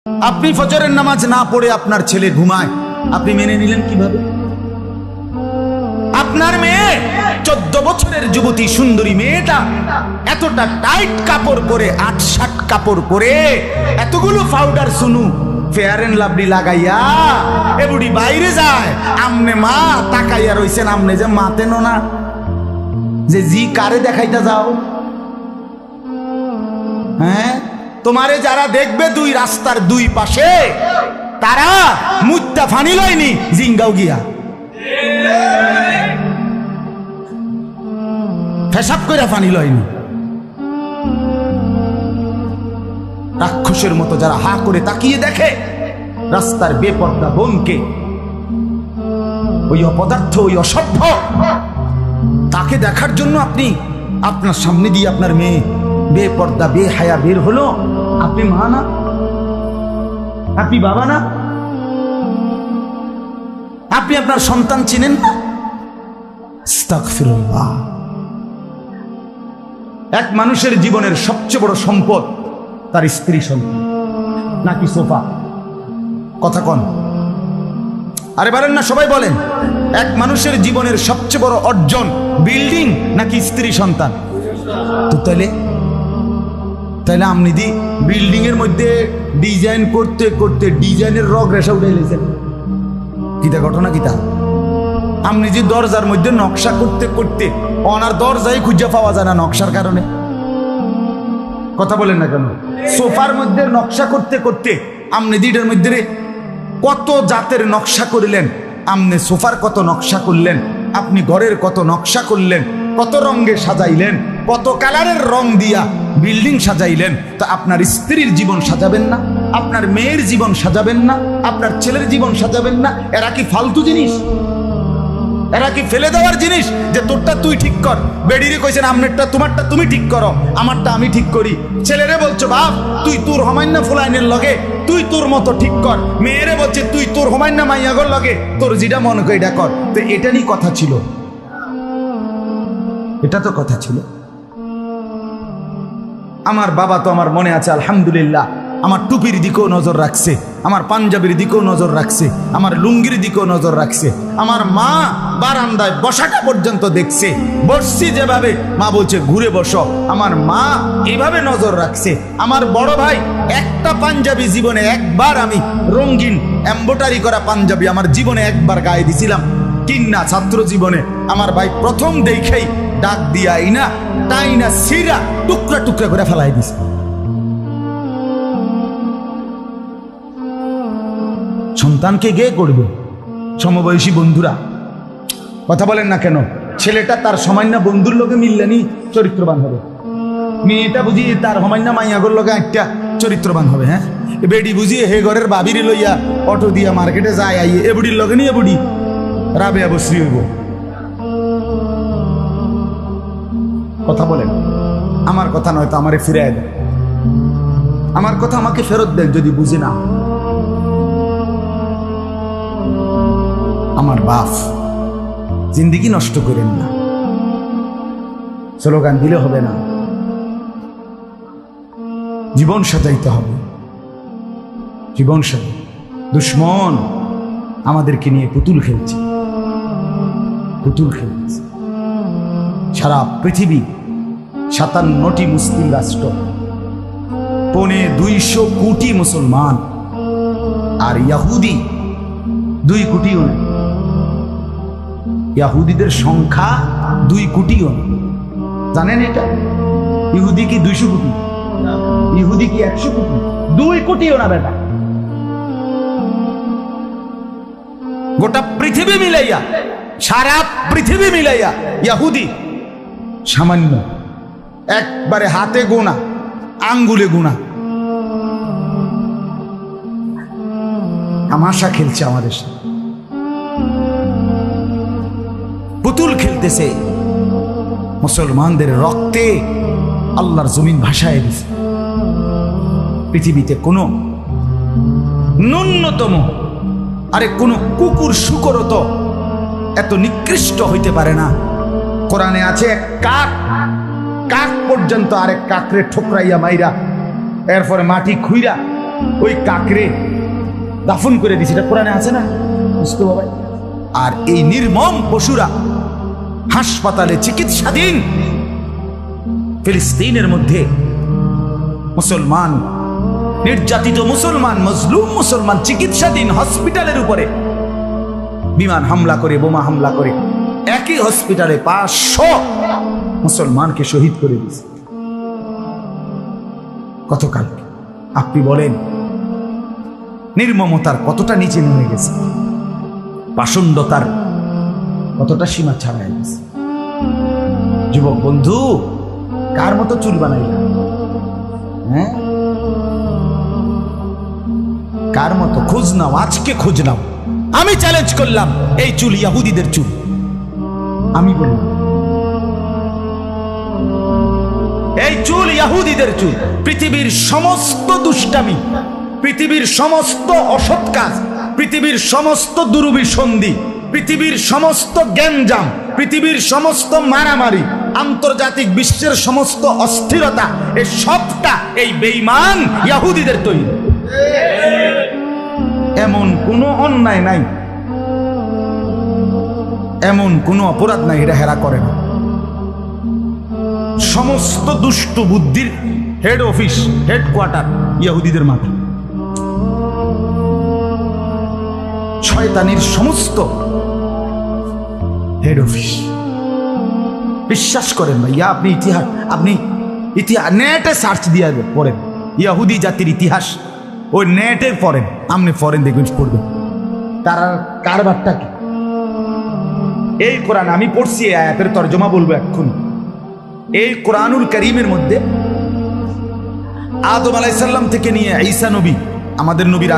আপনি ফজরের নামাজ না পড়ে আপনার ছেলে ঘুমায়, আপনি মেনে নিলেন কিভাবে? আপনার মেয়ে 14 বছরের যুবতী সুন্দরী মেয়েটা এতটা টাইট কাপড় পরে, 8-7 কাপড় পরে, এতগুলো পাউডার সুনু ফেয়ার এন্ড লাভলি লাগাইয়া এ বুড়ি বাইরে যায়, আমনে মা তাকাইয়া রইছেন, আমনে যে মাতেন না যে জি কারে দেখাইতে যাও? হ্যাঁ, তোমারে যারা দেখবে দুই রাস্তার দুই পাশে, তারা মুত্তা ফানি লয়নি জিঙ্গাও গিয়া ফেসাব কইরা ফানি লয়নি। রাক্ষসের মতো যারা হা করে তাকিয়ে দেখে রাস্তার বেপর্দা বোনকে, ওই অপদার্থ, ওই অসভ্য, তাকে দেখার জন্য আপনি আপনার সামনে দিয়ে আপনার মেয়ে বেপর্দা বেহায়া বের হলো, আপনি মা না? আপনি বাবা না? আপনি আপনার সন্তান চিনেন না? আস্তাগফিরুল্লাহ। এক মানুষের জীবনের সবচেয়ে বড় সম্পদ তার স্ত্রী সন্তান নাকি সোফা? কথা কন, আরে বলেন না, সবাই বলেন। এক মানুষের জীবনের সবচেয়ে বড় অর্জন বিল্ডিং নাকি স্ত্রী সন্তান? তো তাইলে আপনি দি বিল্ডিং এর মধ্যে ডিজাইন করতে করতে ডিজাইনের রগ রেশা উঠে গেছেন, কিতা ঘটনা কিতা? আপনি যে দরজার মধ্যে নকশা করতে করতে অনার দরজাই খুঁজে পাওয়া যায় না নকশার কারণে। কথা বলেন না কেন? সোফার মধ্যে নকশা করতে করতে আপনি দিটার মধ্যে কত জাতের নকশা করলেন, আপনি সোফার কত নকশা করলেন, আপনি ঘরের কত নকশা করলেন, কত রঙে সাজাইলেন, কত কালারের রং দিয়া বিল্ডিং সাজাইলেন। তো আপনার স্ত্রীর জীবন সাজাবেন না? আপনার মেয়ের জীবন সাজাবেন না? আপনার ছেলের জীবন সাজাবেন না? এরা কি ফালতু জিনিস? এরা কি ফেলে দেওয়ার জিনিস যে তোরটা তুই ঠিক কর? বেডিরে কইছেন আমনেরটা তোমারটা তুমি ঠিক করো, আমারটা আমি ঠিক করি। ছেলেরে বলছো বাপ তুই তোর হমান্য ফুলাইনের লগে তুই তোর মতো ঠিক কর, মেয়েরে বলছে তুই তোর হমান্য মাইয়াগর লগে তোর যেটা মনে করে এটা কর। তো এটা নিয়ে কথা ছিল, এটা তো কথা ছিল। আমার বাবা তো আমার মনে আছে আলহামদুলিল্লাহ আমার টুপির দিকেও নজর রাখছে, আমার পাঞ্জাবির দিকেও নজর রাখছে, আমার লুঙ্গির দিকেও নজর রাখছে। আমার মা বারান্দায় বসাটা পর্যন্ত দেখছে, বসছি যেভাবে মা বলছে ঘুরে বসো, আমার মা এইভাবে নজর রাখছে। আমার বড় ভাই একটা পাঞ্জাবি জীবনে একবার, আমি রঙিন এমব্রয়ডারি করা পাঞ্জাবি আমার জীবনে একবার গায়ে দিছিলাম কিন্না ছাত্র জীবনে। আমার ভাই প্রথম দেখেই ডাক দিয়া ইনা টাইনা সিরা টুকরা টুকরা করে ফেলাই দিছে। সন্তানকে গে করবে সমবয়সী বন্ধুরা? কথা বলেন না কেন? ছেলেটা তার সামান্য বন্ধুর লোকে মিললেনি চরিত্রবান হবে, মেয়েটা বুঝিয়ে তার সামান্য মাইয়াগর লোকে একটা চরিত্রবান হবে। হ্যাঁ, বেডি বুঝিয়ে হে ঘরের বাবিরি লইয়া অটো দিয়া মার্কেটে যায় আইয়ে এ বুড়ির লগে নিয়ে বুড়ি রাবে অবশ্রী হইব। কথা বলেন, আমার কথা নয় তো আমারে ফিরায় দেয়, আমার কথা আমাকে ফেরত দেয় যদি বুঝে না। আমার বাপ জিন্দিগি নষ্ট করেন না, স্লোগান দিলে হবে না, জীবন সাজাইতে হবে। জীবন সাজাই, দুশ্মন আমাদেরকে নিয়ে পুতুল খেলছে, পুতুল খেলছে। সারা পৃথিবী 57টি মুসলিম রাষ্ট্র, 250 কোটি মুসলমান, আর ইহুদি 2 কোটিও নেই। ইহুদিদের সংখ্যা 2 কোটিও নেই, জানেন এটা? ইহুদি কি 200 কোটি? ইহুদি কি 100 কোটি? 2 কোটিও না বেটা। গোটা পৃথিবী মিলাইয়া, সারা পৃথিবী মিলাইয়া ইহুদি সামান্য, একবারে হাতে গোনা, আঙ্গুলে গোনা। তামাশা খেলছে আমাদের সাথে, পুতুল খেলতেছে। মুসলমানদের রক্তে আল্লাহর জমিন ভাসায় দিছে। পৃথিবীতে কোনো ন্যূনতম, আরে কোনো কুকুর শুকরও তো এত নিকৃষ্ট হইতে পারে না। কোরআনে আছে কাক, কাক পর্যন্ত আরেক কাকরে ঠোকরাইয়া মাইরা এরপরে মাটি খুইরা ওই কাকরে দাফন করে দিছে, এটা কোরআনে আছে না বুঝতে বাবা। আর এই নির্মম পশুরা হাসপাতালে চিকিৎসাধীন ফিলিস্তিনের মধ্যে মুসলমান, নির্যাতিত মুসলমান, মজলুম মুসলমান চিকিৎসাধীন হসপিটালের উপরে বিমান হামলা করে, বোমা হামলা করে একই হসপিটালে 500 মুসলমানকে শহীদ করে দিয়েছে গতকাল। আপনি বলেন নির্মমতার কতটা নিচে নেমে গেছে, পাষণ্ডতার কতটা সীমা ছাড়াই গেছে। যুবক বন্ধু, কার মতো চুল বানাইলা? হ্যাঁ, কার মতো? খোঁজ নাও, আজকে খোঁজ নাও। আমি চ্যালেঞ্জ করলাম, এই চুল ইহুদিদের চুল। আমি বললাম এই চুল ইহুদিদের চুল। পৃথিবীর সমস্ত দুষ্টামি, পৃথিবীর সমস্ত অসৎ কাজ, পৃথিবীর সমস্ত দুর্বিসন্ধি, পৃথিবীর সমস্ত গ্যাঞ্জাম, পৃথিবীর সমস্ত মারামারি, আন্তর্জাতিক বিশ্বের সমস্ত অস্থিরতা, এই সবটা এই বেঈমান ইহুদিদের তৈরি। এমন কোনো অন্যায় নাই, এমন কোনো অপরাধ নাই এটা হেরা করে না। সমস্ত দুষ্ট বুদ্ধির হেড অফিস, হেডকোয়ার্টার ইহুদিদের মাঠে। শয়তানির সমস্ত হেড অফিস। বিশ্বাস করেন ভাইয়া, আপনি ইতিহাস, আপনি ইতিহাস নেটে সার্চ দিয়ে পড়েন, ইহুদি জাতির ইতিহাস ওই নেটে পড়েন, আপনি পড়েন দেখবেন, পড়বেন তারা কারবারটা কি। এই কোরআন আমি পড়ছি, এই আয়াতের তর্জমা বলবো এখন। এই কোরআনুল কারীমের মধ্যে আদম আলাইহিস সালাম থেকে নিয়ে ঈসা নবী, আমাদের নবীর